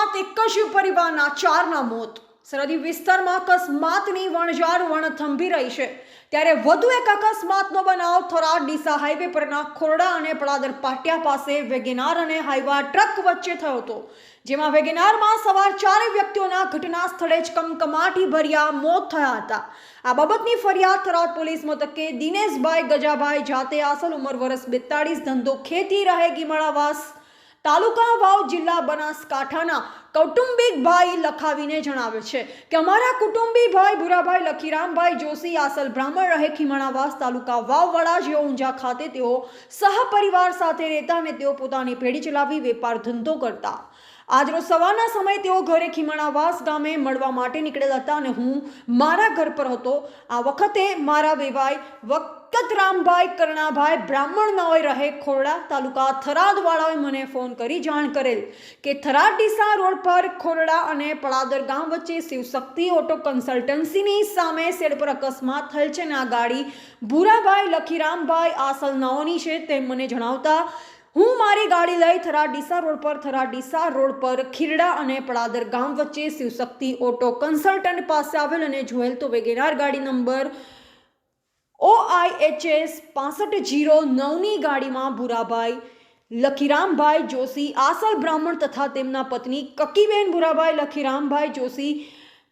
અકસ્માત એક જ પરિવારના 4ના મોત। સરહદી વિસ્તારમાં અકસ્માતની વણઝાર વણથંભી રહી છે ત્યારે વધુ એક અકસ્માતનો બનાવ થરાદ ડીસા હાઈવે પરના ખોરડા અને પડાદર પાટિયા પાસે વેગેનાર અને હાઈવા ટ્રક વચ્ચે થયો હતો, જેમાં વેગેનારમાં સવાર 4 વ્યક્તિઓના ઘટના સ્થળે જ કમકમાટી ભર્યા મોત થયા હતા। આ બાબતની ફરિયાદ થરાદ પોલીસ મથકે દિનેશભાઈ ગજાભાઈ જાતે આસલ ઉંમર વર્ષ 42, ધંધો ખેતી, રહે ગીમાળાવાસ, તાલુકા વાવ, જિલ્લા બનાસકાંઠાના કૌટુંબિક ભાઈ લખાવીને જણાવે છે કે અમારા કુટુંબી ભાઈ ભુરાભાઈ લખીરામભાઈ જોશી આસલ બ્રાહ્મણ, રહે ખીમણાવાસ, તાલુકા વાવવાડા જેઓ ઊંઝા ખાતે તેઓ સહપરિવાર સાથે રહેતા અને તેઓ પોતાની પેઢી ચલાવી વેપાર ધંધો કરતા। આજરોજ સવારના સમયે તેઓ ઘરે ખીમણાવાસ ગામે મળવા માટે નીકળેલા હતા અને હું મારા ઘર પર હતો। આ વખતે મારા વેવાઈ વકતરામભાઈ કરણાભાઈ બ્રાહ્મણ નાઓએ રહે ખોરડા, તાલુકા થરાદ વાળાએ મને ફોન કરી જાણ કરેલ કે થરાદ ડીસા રોડ પર ખોરડા અને પડાદર ગામ વચ્ચે શિવશક્તિ ઓટો કન્સલ્ટન્સીની સામે શેડ પર અકસ્માત થયેલ છે અને આ ગાડી ભુરાભાઈ લખીરામભાઈ આસલ નાઓની છે તેમ મને જણાવતા હું મારી ગાડી લઈ થરાદ ડીસા રોડ પર ખીરડા અને પડાદર ગામ વચ્ચે શિવશક્તિ ઓટો કન્સલ્ટન્ટ પાસે આવેલ અને જોયેલ તો વેગેનાર ગાડી નંબર OIHS 6509ની ગાડીમાં ભુરાભાઈ લખીરામભાઈ જોશી આસલ બ્રાહ્મણ તથા તેમના પત્ની કકીબેન ભુરાભાઈ લખીરામભાઈ જોશી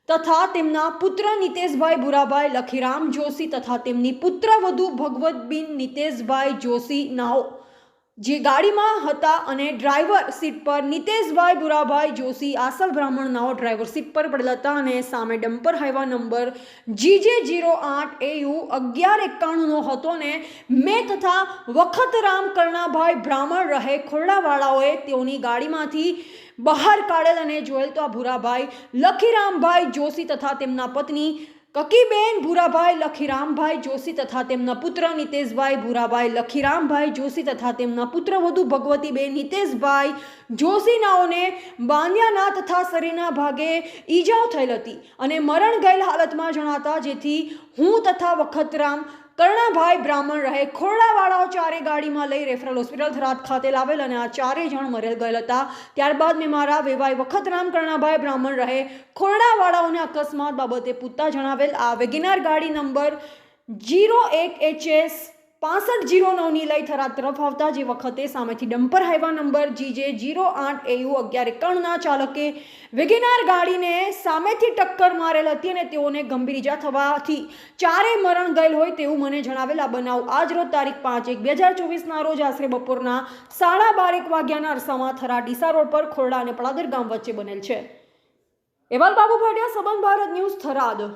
તથા તેમના પુત્ર નિતેશભાઈ ભુરાભાઈ લખીરામ જોશી તથા તેમની પુત્રવધુ ભગવતબેન નિતેશભાઈ જોશી નાઓ જે ગાડીમાં હતા અને ડ્રાઈવર સીટ પર નિતેશભાઈ ભુરાભાઈ જોશી આસલ બ્રાહ્મણ નાઓ ડ્રાઈવર સીટ પર પડેલા હતા અને સામે ડમ્પર હાઈવા નંબર GJ08AU 1191નો હતો અને મેં તથા વખતરામ કરણાભાઈ બ્રાહ્મણ રહે ખોરડાવાળાઓએ તેઓની ગાડીમાંથી બહાર કાઢેલ અને જોયેલ તો આ ભુરાભાઈ લખીરામભાઈ જોશી તથા તેમના પત્ની કકીબેન ભુરાભાઈ લખીરામભાઈ જોશી તથા તેમના પુત્ર નિતેશભાઈ ભુરાભાઈ લખીરામભાઈ જોશી તથા તેમના પુત્રવધુ ભગવતીબેન નિતેશભાઈ જોશી નાઓને બાંધિયાના તથા શરીરના ભાગે ઈજાઓ થયેલ હતી અને મરણ ગયેલ હાલતમાં જણાતા, જેથી હું તથા વખતરામ કરણાભાઈ બ્રાહ્મણ રહે ખોરડાવાળાઓ ચારે ગાડીમાં લઈ રેફરલ હોસ્પિટલ થરાદ ખાતે લાવેલ અને આ ચારેય જણ મરેલ ગયેલ હતા। ત્યારબાદ મેં મારા વેવાઈ વખતરામ કરણાભાઈ બ્રાહ્મણ રહે ખોરડાવાળાઓને અકસ્માત બાબતે પૂછતા જણાવેલ આ વેગેનાર ગાડી નંબર 01HS 6509ની લઈ થરાદ તરફ આવતા જે વખતે સામેથી ડમ્પર હાઈવા નંબર GJ08AU 1191ના ચાલકે વેગેનાર ગાડીને સામેથી ટક્કર મારેલ હતી અને તેઓને ગંભીર ઈજા થવાથી ચારેય મરણ ગયેલ હોય તેવું મને જણાવેલ। આ બનાવ આજરોજ તારીખ 5/1/2024ના રોજ આશરે બપોરના 12:30 વાગ્યાના અરસામાં થરાદ ડીસા રોડ પર ખોરડા અને પડાદર ગામ વચ્ચે બનેલ છે। એવાલ બાબુ ભાટિયા, સંબંધ ભારત ન્યૂઝ, થરાદ।